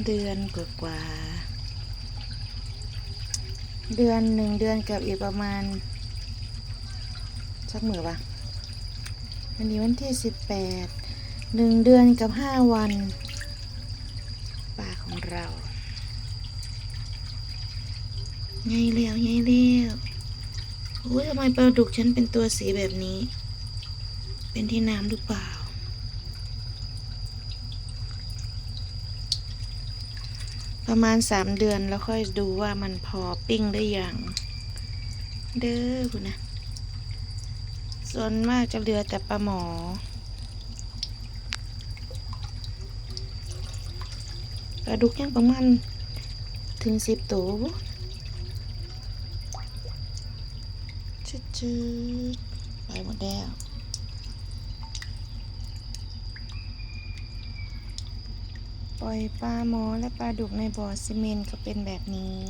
เดือนกว่าเดือน1 เดือนกับอีกประมาณสักมื้อวะวันนี้วันที่18 1 เดือนกับ5 วันปลาของเราไงเลี้ยวไงเลี้ยวอุ้ยทำไมปลาดุกฉันเป็นตัวสีแบบนี้ เป็นที่น้ำหรือเปล่าประมาณ3 เดือนแล้วค่อยดูว่ามันพอปิ้งได้ยังเด้อคุณนะส่วนมากจะเหลือแต่ปลาหมอปลาดุกยังประมาณถึง10 ตัวชืดๆไปหมดแล้วปล่อยปลาหมอและปลาดุกในบ่อซีเมนต์ก็เป็นแบบนี้